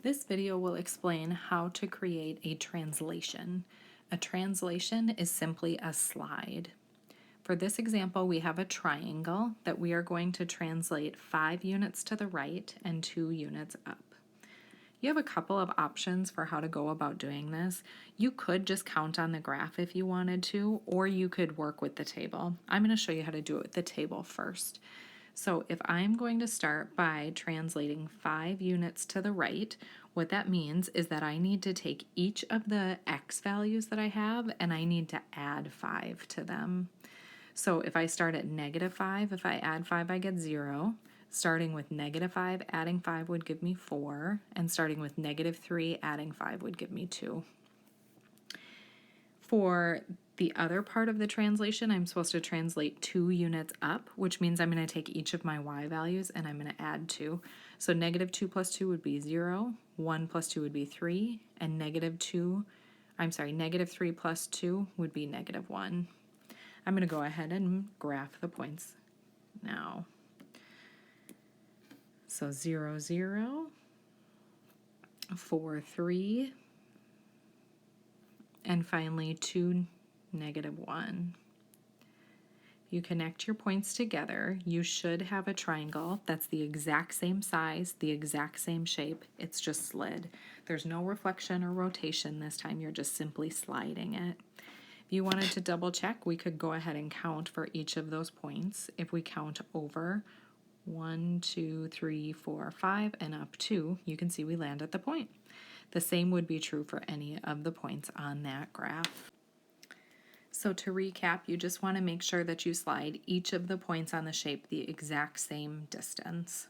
This video will explain how to create a translation. A translation is simply a slide. For this example, we have a triangle that we are going to translate 5 units to the right and 2 units up. You have a couple of options for how to go about doing this. You could just count on the graph if you wanted to, or you could work with the table. I'm going to show you how to do it with the table first. So if I'm going to start by translating 5 units to the right, what that means is that I need to take each of the x values that I have and I need to add 5 to them. So if I start at -5, if I add 5, I get 0. Starting with -5, adding 5 would give me 4. And starting with -3, adding 5 would give me 2. For the other part of the translation, I'm supposed to translate 2 units up, which means I'm going to take each of my y values and I'm going to add 2. So -2 plus 2 would be 0, 1 plus 2 would be 3, and -3 plus 2 would be -1. I'm going to go ahead and graph the points now. So 0, 0, 4, 3, and finally 2, -1. If you connect your points together, you should have a triangle that's the exact same size, the exact same shape. It's just slid. There's no reflection or rotation this time. You're just simply sliding it. If you wanted to double check, we could go ahead and count for each of those points. If we count over 1, 2, 3, 4, 5, and up 2, you can see we land at the point. The same would be true for any of the points on that graph. So to recap, you just want to make sure that you slide each of the points on the shape the exact same distance.